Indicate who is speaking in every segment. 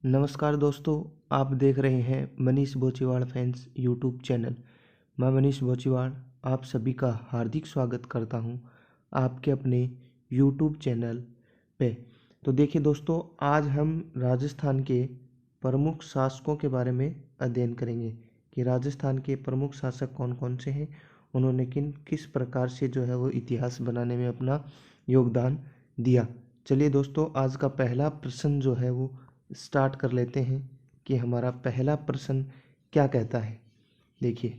Speaker 1: नमस्कार दोस्तों, आप देख रहे हैं मनीष बोचीवाड़ फैंस यूट्यूब चैनल। मैं मनीष बोचीवाड़ आप सभी का हार्दिक स्वागत करता हूं आपके अपने यूट्यूब चैनल पे। तो देखिए दोस्तों, आज हम राजस्थान के प्रमुख शासकों के बारे में अध्ययन करेंगे कि राजस्थान के प्रमुख शासक कौन कौन से हैं, उन्होंने किस प्रकार से जो है वो इतिहास बनाने में अपना योगदान दिया। चलिए दोस्तों, आज का पहला प्रश्न जो है वो स्टार्ट कर लेते हैं कि हमारा पहला प्रश्न क्या कहता है। देखिए,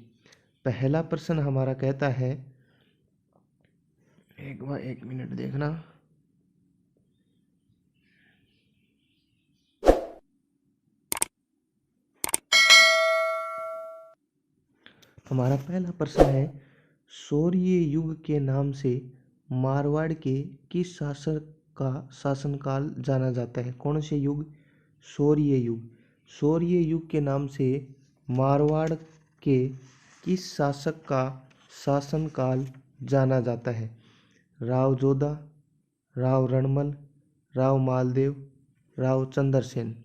Speaker 1: पहला प्रश्न हमारा कहता है, एक मिनट देखना। हमारा पहला प्रश्न है, शौर्य युग के नाम से मारवाड़ के किस शासक का शासनकाल जाना जाता है। कौन से युग? शौर्य युग। शौर्य युग के नाम से मारवाड़ के किस शासक का शासनकाल जाना जाता है। राव जोधा, राव रणमल, राव मालदेव, राव चंद्रसेन।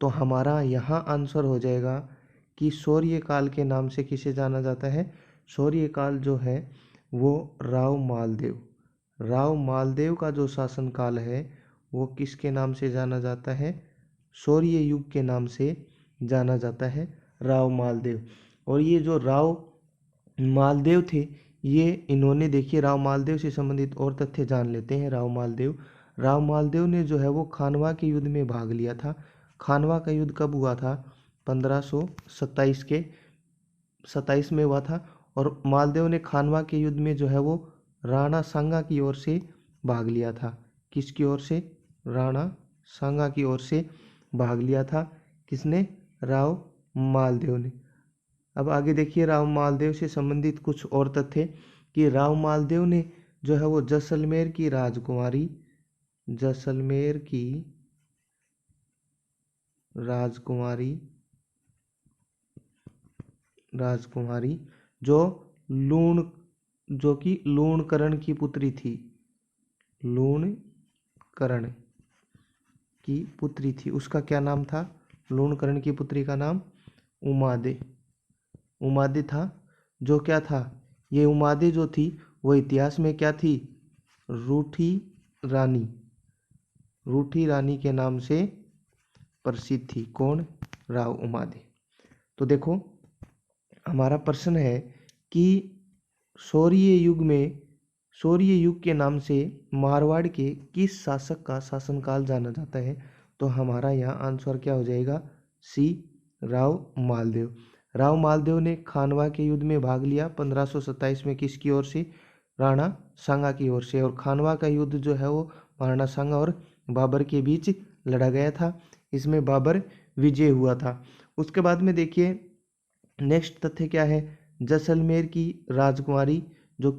Speaker 1: तो हमारा यहाँ आंसर हो जाएगा कि शौर्य काल के नाम से किसे जाना जाता है। शौर्य काल जो है वो राव मालदेव, राव मालदेव का जो शासनकाल है वो किसके नाम से जाना जाता है। शौर्य युग के नाम से जाना जाता है, राव मालदेव। और ये जो राव मालदेव थे, ये इन्होंने, देखिए, राव मालदेव से संबंधित और तथ्य जान लेते हैं। राव मालदेव ने जो है वो खानवा के युद्ध में भाग लिया था। खानवा का युद्ध कब हुआ था? 1527 में हुआ था। और मालदेव ने खानवा के युद्ध में जो है वो राणा सांगा की ओर से भाग लिया था। किसकी ओर से? राणा सांगा की ओर से भाग लिया था। किसने? राव मालदेव ने। अब आगे देखिए, राव मालदेव से संबंधित कुछ और तथ्य कि राव मालदेव ने जो है वो जैसलमेर की राजकुमारी जो कि लूणकरण की पुत्री थी, लूणकरण की पुत्री थी, उसका क्या नाम था? लूणकरण की पुत्री का नाम उमादे था। जो क्या था? ये उमादे जो थी वो इतिहास में क्या थी? रूठी रानी के नाम से प्रसिद्ध थी। कौन? राव उमादे। तो देखो, हमारा प्रश्न है कि शौर्य युग के नाम से मारवाड़ के किस शासक का शासनकाल जाना जाता है। तो हमारा यहाँ आंसर क्या हो जाएगा? सी, राव मालदेव। राव मालदेव ने खानवा के युद्ध में भाग लिया 1527 में। किसकी ओर से? राणा सांगा की ओर से। और खानवा का युद्ध जो है वो राणा सांगा और बाबर के बीच लड़ा गया था। इसमें बाबर विजय हुआ था। उसके बाद में देखिए, नेक्स्ट तथ्य क्या है? जैसलमेर की राजकुमारी जो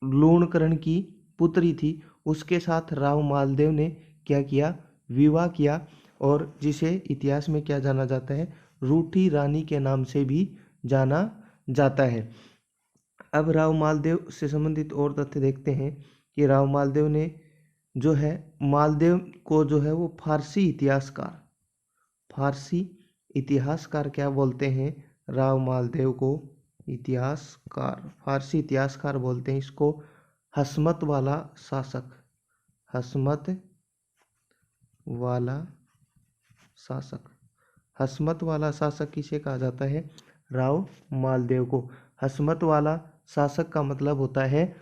Speaker 1: लूणकरण की पुत्री थी, उसके साथ राव मालदेव ने क्या किया? विवाह किया। और जिसे इतिहास में क्या जाना जाता है? रूठी रानी के नाम से भी जाना जाता है। अब राव मालदेव से संबंधित और तथ्य देखते हैं कि राव मालदेव ने जो है, मालदेव को जो है वो फारसी इतिहासकार क्या बोलते हैं? राव मालदेव को फारसी इतिहासकार बोलते हैं। इसको हसमत वाला शासक किसे कहा जाता है? राव मालदेव को। हसमत वाला शासक का मतलब होता है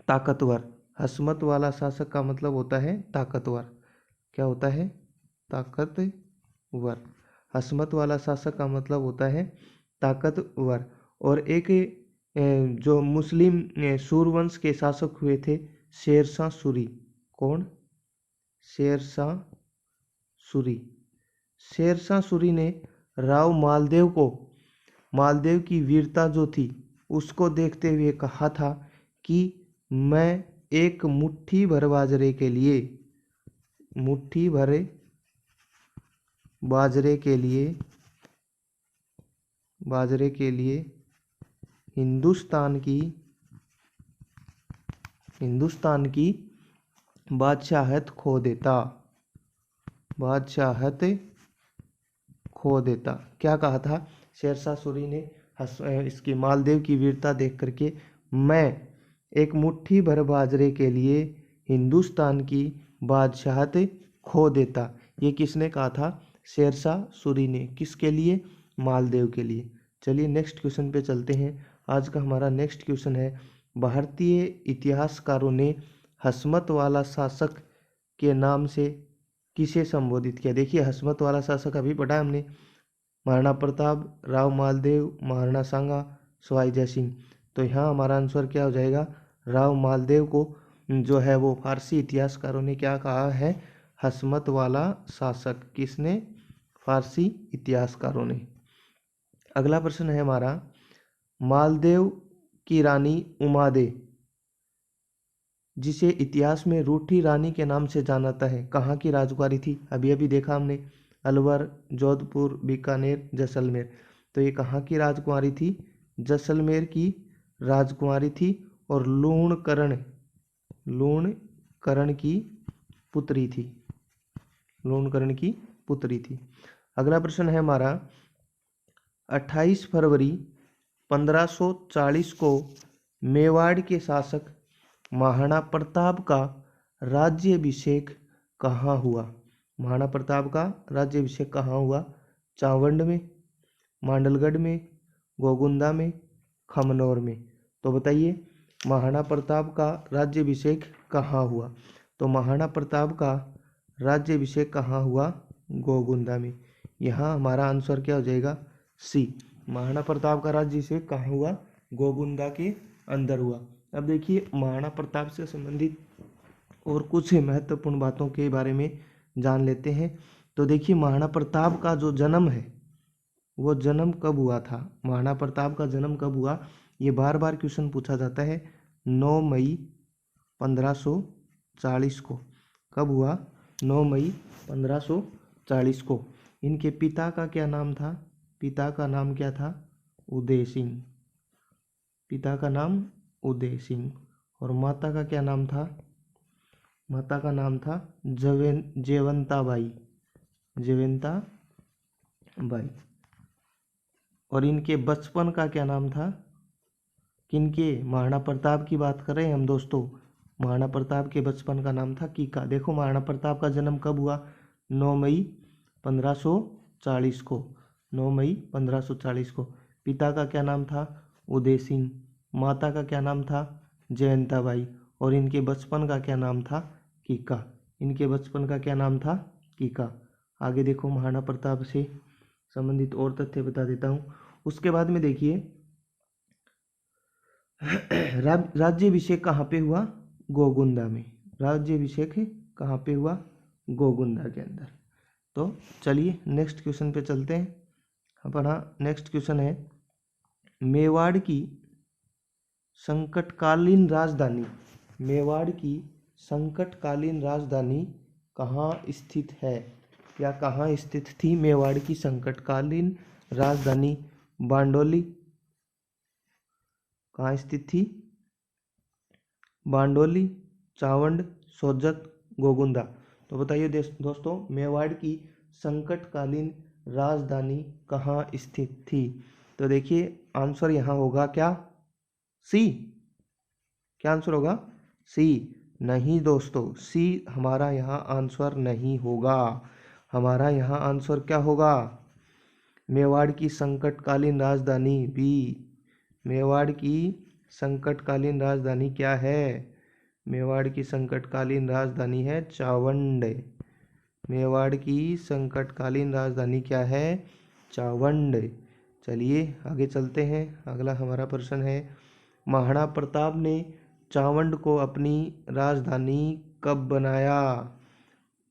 Speaker 1: ताकतवर। हसमत वाला शासक का मतलब होता है ताकतवर। क्या होता है? ताकतवर। हसमत वाला शासक का मतलब होता है ताकतवर। और एक जो मुस्लिम सूरवंश के शासक हुए थे, शेरशाह सूरी। कौन? शेरशाह सूरी ने राव मालदेव की वीरता जो थी उसको देखते हुए कहा था कि मैं एक मुट्ठी भर बाजरे के लिए हिंदुस्तान की बादशाहत खो देता। खो देता। क्या कहा था शेरशाह सूरी ने इसकी मालदेव की वीरता देख करके? मैं एक मुट्ठी भर बाजरे के लिए हिंदुस्तान की बादशाहत खो देता। ये किसने कहा था? शेरशाह सूरी ने। किसके लिए? मालदेव के लिए। चलिए नेक्स्ट क्वेश्चन पे चलते हैं। आज का हमारा नेक्स्ट क्वेश्चन है, भारतीय इतिहासकारों ने हसमत वाला शासक के नाम से किसे संबोधित किया? देखिए हसमत वाला शासक अभी पढ़ा हमने, महाराणा प्रताप, राव मालदेव, महाराणा सांगा, सवाई जय सिंह। तो यहाँ हमारा आंसर क्या हो जाएगा? राव मालदेव को जो है वो फारसी इतिहासकारों ने क्या कहा है? हसमत वाला शासक। किसने? फारसी इतिहासकारों ने। अगला प्रश्न है हमारा, मालदेव की रानी उमादे, जिसे इतिहास में रूठी रानी के नाम से जाना जाता है, कहाँ की राजकुमारी थी? अभी अभी देखा हमने, अलवर, जोधपुर, बीकानेर, जैसलमेर। तो ये कहाँ की राजकुमारी थी? जैसलमेर की राजकुमारी थी और लूणकरण की पुत्री थी। लूणकरण की पुत्री थी। अगला प्रश्न है हमारा, 28 फरवरी 1540 को मेवाड़ के शासक महाराणा प्रताप का राज्याभिषेक कहाँ हुआ? महाराणा प्रताप का राज्याभिषेक कहाँ हुआ? चावंड में, मांडलगढ़ में, गोगुंदा में, खमनौर में। तो बताइए महाराणा प्रताप का राज्याभिषेक कहाँ हुआ? तो महाराणा प्रताप का राज्याभिषेक कहाँ हुआ? गोगुंदा में। यहाँ हमारा आंसर क्या हो जाएगा? सी। महाराणा प्रताप का राज्याभिषेक कहाँ हुआ? गोगुंदा के अंदर हुआ। अब देखिए महाराणा प्रताप से संबंधित और कुछ महत्वपूर्ण बातों के बारे में जान लेते हैं। तो देखिए महाराणा प्रताप का जो जन्म है वो जन्म कब हुआ था? महाराणा प्रताप का जन्म कब हुआ? ये बार बार क्वेश्चन पूछा जाता है। 9 मई 1540 को। कब हुआ? 9 मई 1540 को। इनके पिता का क्या नाम था? पिता का नाम क्या था? उदय सिंह। पिता का नाम उदय सिंह। और माता का क्या नाम था? माता का नाम था जयवंताबाई। जयवंताबाई। और इनके बचपन का क्या नाम था? किनके? महाराणा प्रताप की बात कर रहे हैं हम दोस्तों। महाराणा प्रताप के बचपन का नाम था कीका। देखो महाराणा प्रताप का जन्म कब हुआ? 9 मई 1540 को। 9 मई 1540 को। पिता का क्या नाम था? उदय सिंह। माता का क्या नाम था? जयंताबाई। और इनके बचपन का क्या नाम था? कीका। इनके बचपन का क्या नाम था? कीका। आगे देखो महाराणा प्रताप से संबंधित और तथ्य बता देता हूँ। उसके बाद में देखिए राज्याभिषेक कहाँ पे हुआ? गोगुंदा में। राज्याभिषेक कहाँ पे हुआ? गोगुंदा के अंदर। तो चलिए नेक्स्ट क्वेश्चन पे चलते हैं। हमारा नेक्स्ट क्वेश्चन है, मेवाड़ की संकटकालीन राजधानी, मेवाड़ की संकटकालीन राजधानी कहाँ स्थित है या कहाँ स्थित थी? मेवाड़ की संकटकालीन राजधानी बांडोली। कहाँ स्थित थी? बांडोली, चावंड, सोजत, गोगुंदा। तो बताइए दोस्तों मेवाड़ की संकटकालीन राजधानी कहाँ स्थित थी? तो देखिए आंसर यहाँ होगा क्या? सी। क्या आंसर होगा? सी। नहीं दोस्तों, सी हमारा यहाँ आंसर नहीं होगा। हमारा यहाँ आंसर क्या होगा? मेवाड़ की संकटकालीन राजधानी बी। मेवाड़ की संकटकालीन राजधानी क्या है? मेवाड़ की संकटकालीन राजधानी है चावंड। मेवाड़ की संकटकालीन राजधानी क्या है? चावंड। चलिए आगे चलते हैं। अगला हमारा प्रश्न है, महाराणा प्रताप ने चावंड को अपनी राजधानी कब बनाया?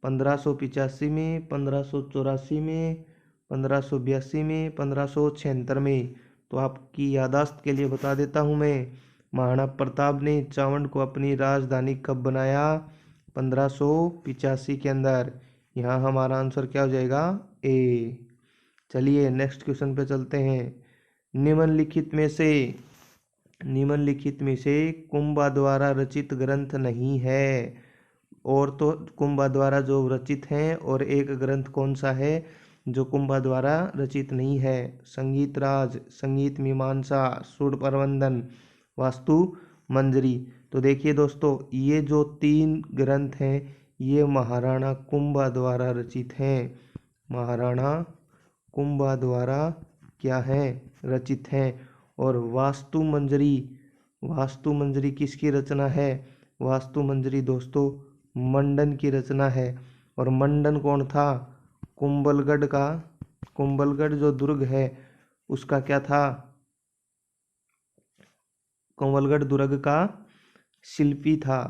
Speaker 1: 1585 में, 1584 में, 1582 में, 1576 में। तो आपकी याददाश्त के लिए बता देता हूँ मैं, महाराणा प्रताप ने चावंड को अपनी राजधानी कब बनाया? 1585 के अंदर। यहाँ हमारा आंसर क्या हो जाएगा? ए। चलिए नेक्स्ट क्वेश्चन पे चलते हैं। निम्नलिखित में से कुंभा द्वारा रचित ग्रंथ नहीं है। और तो कुंभा द्वारा जो रचित हैं और एक ग्रंथ कौन सा है? जो कुंभा द्वारा रचित नहीं है। संगीत राज, संगीत मीमांसा, सुर प्रबंधन, वास्तु मंजरी। तो देखिए दोस्तों, ये जो 3 ग्रंथ हैं ये महाराणा कुंभा द्वारा रचित हैं। महाराणा कुंभा द्वारा क्या है, रचित हैं। और वास्तु मंजरी, वास्तु मंजरी किसकी रचना है? वास्तु मंजरी दोस्तों मंडन की रचना है। और मंडन कौन था? कुंभलगढ़ का, कुंभलगढ़ जो दुर्ग है उसका क्या था? कुंभलगढ़ दुर्ग का शिल्पी था।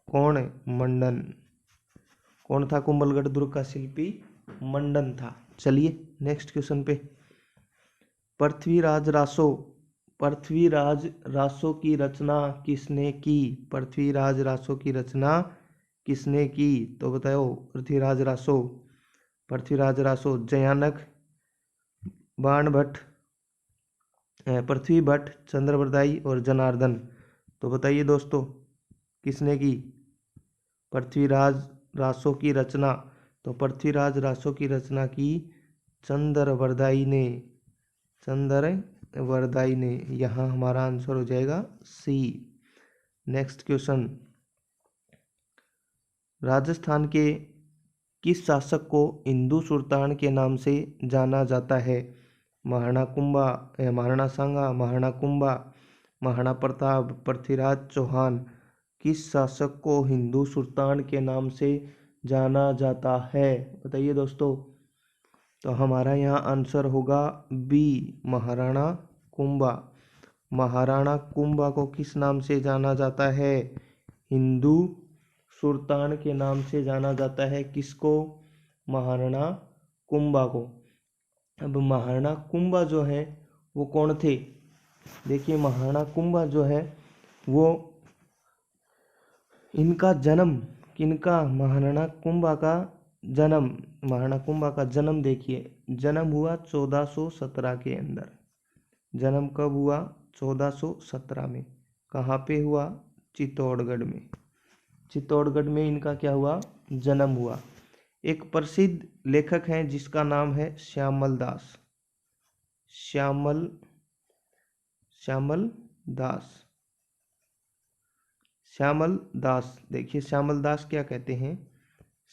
Speaker 1: कौन? मंडन। कौन था कुंभलगढ़ दुर्ग का शिल्पी? मंडन था। चलिए नेक्स्ट क्वेश्चन पे। पृथ्वीराज रासो, पृथ्वीराज रासो की रचना किसने की? पृथ्वीराज रासो की रचना किसने की? तो बताओ। पृथ्वीराज रासो, पृथ्वीराज रासो जयानक, बाणभट्ट, पृथ्वी भट्ट, चंद्रबरदाई और जनार्दन। तो बताइए दोस्तों किसने की पृथ्वीराज रासो की रचना? तो पृथ्वीराज रासो की रचना की चंद्रबरदाई ने, चंद्रबरदाई ने। यहाँ हमारा आंसर हो जाएगा सी। Next question. राजस्थान के किस शासक को हिंदू सुल्तान के नाम से जाना जाता है? महाराणा कुंभा, महाराणा सांगा, महाराणा कुंभा, महाराणा प्रताप, पृथ्वीराज चौहान। किस शासक को हिंदू सुल्तान के नाम से जाना जाता है? बताइए दोस्तों। तो हमारा यहाँ आंसर होगा बी, महाराणा कुंभा। महाराणा कुंभा को किस नाम से जाना जाता है? हिंदू सुल्तान के नाम से जाना जाता है। किसको? महाराणा कुंभा को। अब महाराणा कुंभा जो है वो कौन थे? देखिए महाराणा कुंभा जो है वो, इनका जन्म किनका? महाराणा कुंभा का जन्म, महाराणा कुंभा का जन्म देखिए, जन्म हुआ 1417 के अंदर। जन्म कब हुआ? 1417 में। कहाँ पे हुआ? चित्तौड़गढ़ में। चित्तौड़गढ़ में इनका क्या हुआ? जन्म हुआ। एक प्रसिद्ध लेखक हैं जिसका नाम है श्यामल दास, श्यामल दास, श्यामल दास। देखिए श्यामल दास क्या कहते हैं?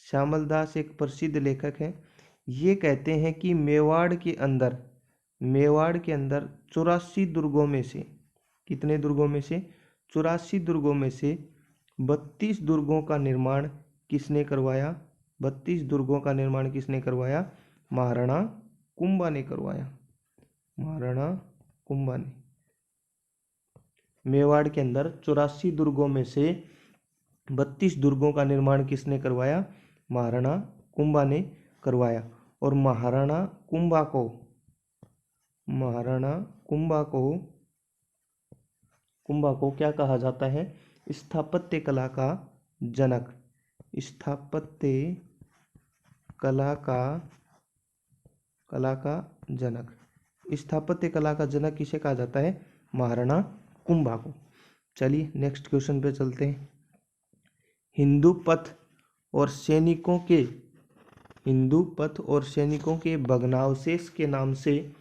Speaker 1: श्यामल दास एक प्रसिद्ध लेखक हैं। ये कहते हैं कि मेवाड़ के अंदर, मेवाड़ के अंदर 84 दुर्गों में से, कितने दुर्गों में से? 84 दुर्गों में से 32 दुर्गों का निर्माण किसने करवाया? 32 दुर्गों का निर्माण किसने करवाया? महाराणा कुंभा ने करवाया। महाराणा कुंभा ने। मेवाड़ के अंदर 84 दुर्गों में से 32 दुर्गों का निर्माण किसने करवाया? महाराणा कुंभा ने करवाया। और महाराणा कुंभा को, महाराणा कुंभा को क्या कहा जाता है? स्थापत्य कला का जनक। स्थापत्य कला का जनक। स्थापत्य कला का जनक किसे कहा जाता है? महाराणा कुंभा को। चलिए नेक्स्ट क्वेश्चन पे चलते हैं। हिंदू पथ और सैनिकों के, हिंदू पथ और सैनिकों के भग्नावशेष के नाम से,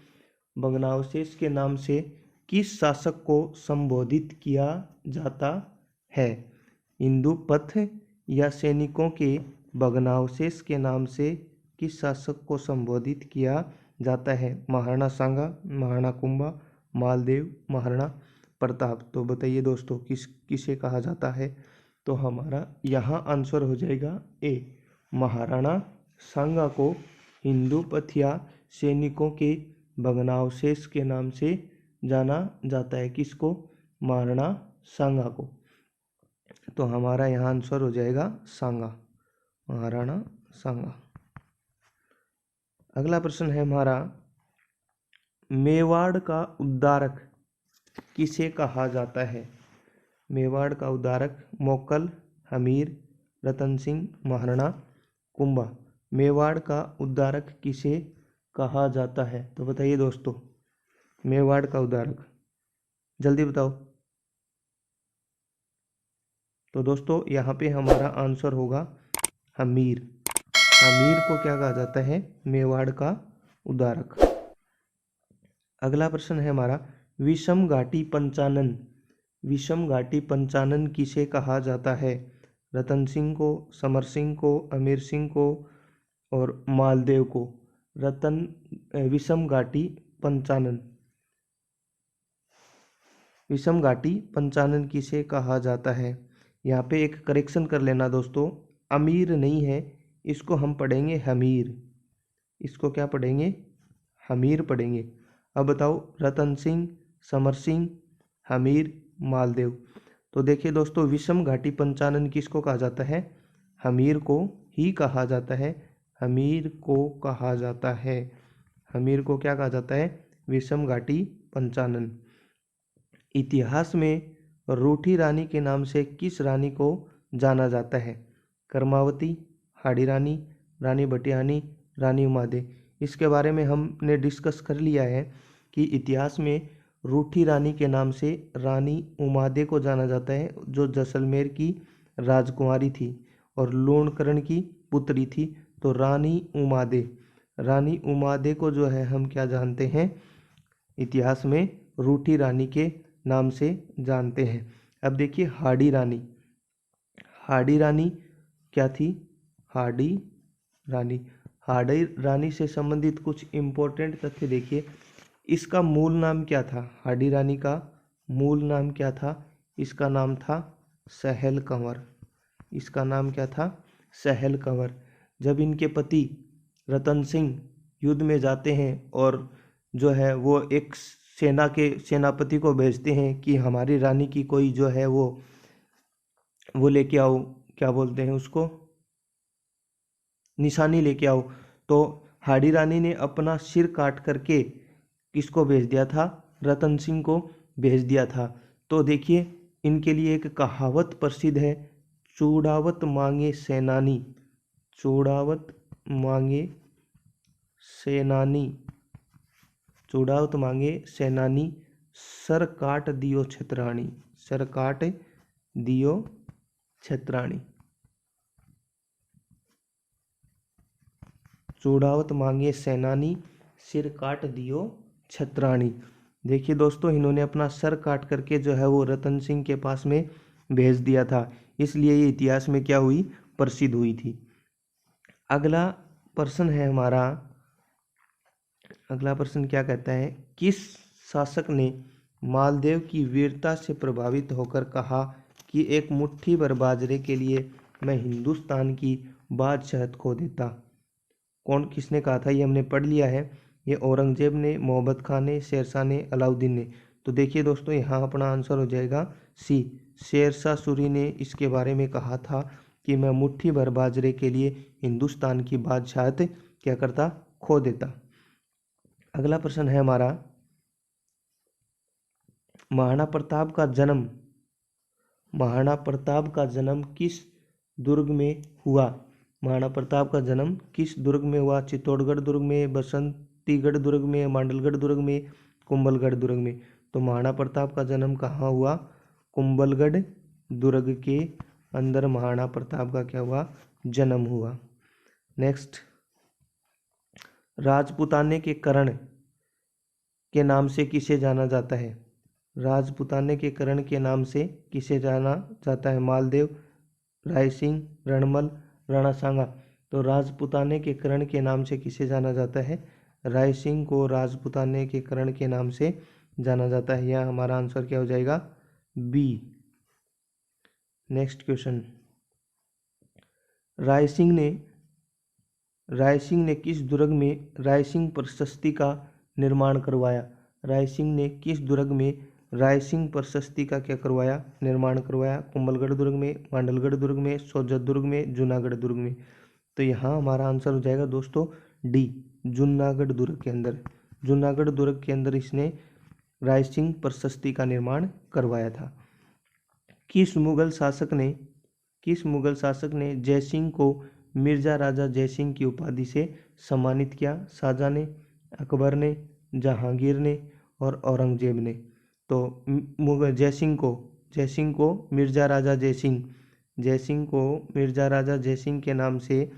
Speaker 1: भग्नावशेष के नाम से किस शासक को संबोधित किया जाता है? हिंदू पथ या सैनिकों के भग्नावशेष के नाम से किस शासक को संबोधित किया जाता है? महाराणा सांगा, महाराणा कुंभा, मालदेव, महाराणा प्रताप। तो बताइए दोस्तों किसे कहा जाता है? तो हमारा यहाँ आंसर हो जाएगा ए, महाराणा सांगा को हिंदू पथ या सैनिकों के भग्नावशेष के नाम से जाना जाता है। किसको? महाराणा सांगा को। तो हमारा यहाँ आंसर हो जाएगा सांगा, महाराणा सांगा। अगला प्रश्न है हमारा, मेवाड़ का उद्धारक किसे कहा जाता है? मेवाड़ का उद्धारक मोक्कल, हमीर, रतन सिंह, महाराणा कुंभा। मेवाड़ का उद्धारक किसे कहा जाता है? तो बताइए दोस्तों, मेवाड़ का उद्धारक जल्दी बताओ। तो दोस्तों यहाँ पे हमारा आंसर होगा हमीर। हमीर को क्या कहा जाता है? मेवाड़ का उद्धारक। अगला प्रश्न है हमारा, विषम घाटी पंचानन। विषम घाटी पंचानन किसे कहा जाता है? रतन सिंह को, समर सिंह को, अमीर सिंह को और मालदेव को। विषम घाटी पंचानन, विषम घाटी पंचानन किसे कहा जाता है? यहाँ पे एक करेक्शन कर लेना दोस्तों, अमीर नहीं है, इसको हम पढ़ेंगे हमीर। इसको क्या पढ़ेंगे? हमीर पढ़ेंगे। अब बताओ, रतन सिंह, समर सिंह, हमीर, मालदेव। तो देखिए दोस्तों, विषम घाटी पंचानन किसको कहा जाता है? हमीर को ही कहा जाता है। हमीर को कहा जाता है। हमीर को क्या कहा जाता है? विषम घाटी पंचानन। इतिहास में रूठी रानी के नाम से किस रानी को जाना जाता है? कर्मावती, हाड़ी रानी, रानी भटियानी, रानी उमादे। इसके बारे में हमने डिस्कस कर लिया है कि इतिहास में रूठी रानी के नाम से रानी उमादे को जाना जाता है, जो जैसलमेर की राजकुमारी थी और लूणकरण की पुत्री थी। तो रानी उमादे को जो है हम क्या जानते हैं? इतिहास में रूठी रानी के नाम से जानते हैं। अब देखिए, हाड़ी रानी क्या थी? हाड़ी रानी से संबंधित कुछ इम्पोर्टेंट तथ्य देखिए। इसका मूल नाम क्या था? हाड़ी रानी का मूल नाम क्या था? इसका नाम था सहल कंवर। इसका नाम क्या था? सहल कंवर। जब इनके पति रतन सिंह युद्ध में जाते हैं और जो है वो एक सेनापति को भेजते हैं कि हमारी रानी की कोई जो है वो लेके आओ, क्या बोलते हैं उसको, निशानी लेके आओ। तो हाड़ी रानी ने अपना सिर काट करके किसको भेज दिया था? रतन सिंह को भेज दिया था। तो देखिए, इनके लिए एक कहावत प्रसिद्ध है, चूड़ावत मांगे सेनानी। चूड़ावत मांगे सेनानी, चूड़ावत मांगे सेनानी, सर काट दियो छतरानी। सर काट दियो छतरानी। चूड़ावत मांगे सेनानी, सिर काट दियो छतरानी। देखिए दोस्तों, इन्होंने अपना सर काट करके जो है वो रतन सिंह के पास में भेज दिया था, इसलिए ये इतिहास में क्या हुई? प्रसिद्ध हुई थी। अगला प्रश्न है हमारा, अगला प्रश्न क्या कहता है, किस शासक ने मालदेव की वीरता से प्रभावित होकर कहा कि एक मुट्ठी भर बाजरे के लिए मैं हिंदुस्तान की बादशाहत खो देता? कौन, किसने कहा था? ये हमने पढ़ लिया है। ये औरंगजेब ने, मोहम्मद खान ने, शेरशाह ने, अलाउद्दीन ने। तो देखिए दोस्तों, यहाँ अपना आंसर हो जाएगा सी, शेरशाह सूरी ने इसके बारे में कहा था कि मैं मुट्ठी भर बाजरे के लिए हिंदुस्तान की बादशाहत क्या करता? खो देता। अगला प्रश्न है हमारा, महाराणा प्रताप का जन्म, महाराणा प्रताप का जन्म किस दुर्ग में हुआ? महाराणा प्रताप का जन्म किस दुर्ग में हुआ? चित्तौड़गढ़ दुर्ग में, बसंतीगढ़ दुर्ग में, मांडलगढ़ दुर्ग में, कुंभलगढ़ दुर्ग में। तो महाराणा प्रताप का जन्म कहाँ हुआ? कुंभलगढ़ दुर्ग के अंदर महाराणा प्रताप का क्या हुआ? जन्म हुआ। नेक्स्ट, राजपुताने के करण के नाम से किसे जाना जाता है? राजपुताने के करण के नाम से किसे जाना जाता है? मालदेव, राय सिंह, रणमल, राणा सांगा। तो राजपुताने के करण के नाम से किसे जाना जाता है? राय सिंह को राजपुताने के करण के नाम से जाना जाता है। यह हमारा आंसर क्या हो जाएगा? B. Next question, Rai Singh ने किस दुर्ग में राय सिंह प्रशस्ति का निर्माण करवाया? राय सिंह ने किस दुर्ग में राय सिंह प्रशस्ति का क्या करवाया? निर्माण करवाया? कुंभलगढ़ दुर्ग में, मांडलगढ़ दुर्ग में, सोजत दुर्ग में, जूनागढ़ दुर्ग में। तो यहाँ हमारा आंसर हो जाएगा दोस्तों डी, जूनागढ़ दुर्ग के अंदर। जूनागढ़ दुर्ग के अंदर इसने राय सिंह प्रशस्ति का निर्माण करवाया था। किस मुगल शासक ने जयसिंह को मिर्जा राजा जयसिंह की उपाधि से सम्मानित किया? शाहजहां ने, अकबर ने, जहांगीर ने और औरंगजेब ने। तो मुगल जयसिंह को मिर्जा राजा जयसिंह को मिर्जा राजा जयसिंह के नाम से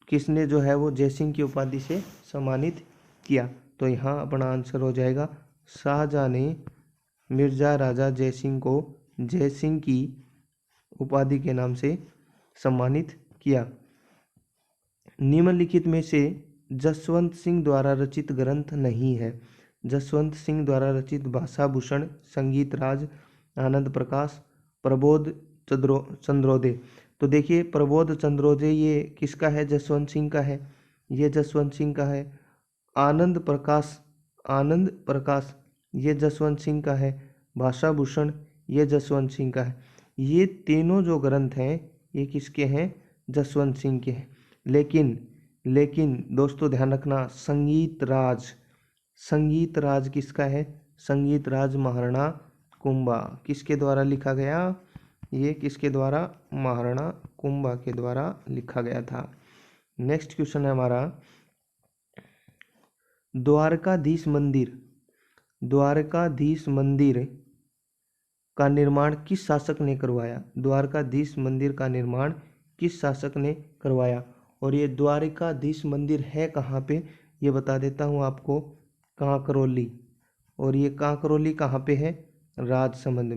Speaker 1: किसने जो है वो जयसिंह की उपाधि से सम्मानित किया? तो यहाँ अपना आंसर हो जाएगा शाहजहां ने मिर्जा राजा जयसिंह को जयसिंह की उपाधि के नाम से सम्मानित किया। निम्नलिखित में से जसवंत सिंह द्वारा रचित ग्रंथ नहीं है। जसवंत सिंह द्वारा रचित भाषाभूषण, संगीत राज, आनंद प्रकाश, प्रबोध चंद्रोदय। तो देखिए प्रबोध चंद्रोदय ये किसका है? जसवंत सिंह का है, ये जसवंत सिंह का है। आनंद प्रकाश ये जसवंत सिंह का है। भाषाभूषण ये जसवंत सिंह का है। ये तीनों जो ग्रंथ हैं ये किसके हैं? जसवंत सिंह के हैं। लेकिन दोस्तों ध्यान रखना, संगीत राज किसका है? संगीत राज महाराणा कुंभा। किसके द्वारा लिखा गया? ये किसके द्वारा? महाराणा कुंभा के द्वारा लिखा गया था। नेक्स्ट क्वेश्चन है हमारा, द्वारकाधीश मंदिर का निर्माण किस शासक ने करवाया? द्वारकाधीश मंदिर का निर्माण किस शासक ने करवाया? और ये द्वारकाधीश मंदिर है कहाँ पे, ये बता देता हूँ आपको, कांकरोली। और ये कांकरोली कहाँ पे है? राजसमंद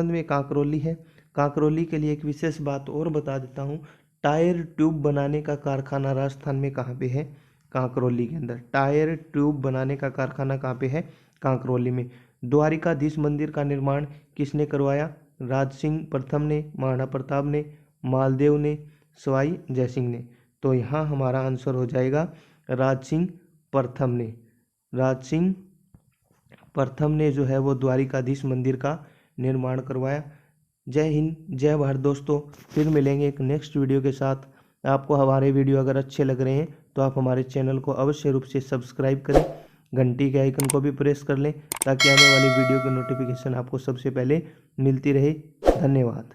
Speaker 1: में कांकरोली है। कांकरोली के लिए एक विशेष बात और बता देता हूँ, टायर ट्यूब बनाने का कारखाना राजस्थान में कहाँ पे है? कांकरोली के अंदर। टायर ट्यूब बनाने का कारखाना कहाँ पे है? कांकरोली में। द्वारिकाधीश मंदिर का निर्माण किसने करवाया? राज सिंह प्रथम ने, महाराणा प्रताप ने, मालदेव ने, सवाई जयसिंह ने। तो यहाँ हमारा आंसर हो जाएगा राज सिंह प्रथम ने जो है वो द्वारिकाधीश मंदिर का निर्माण करवाया। जय हिंद, जय भारत दोस्तों। फिर मिलेंगे एक नेक्स्ट वीडियो के साथ। आपको हमारे वीडियो अगर अच्छे लग रहे हैं तो आप हमारे चैनल को अवश्य रूप से सब्सक्राइब करें, घंटी के आइकन को भी प्रेस कर लें ताकि आने वाली वीडियो की नोटिफिकेशन आपको सबसे पहले मिलती रहे। धन्यवाद।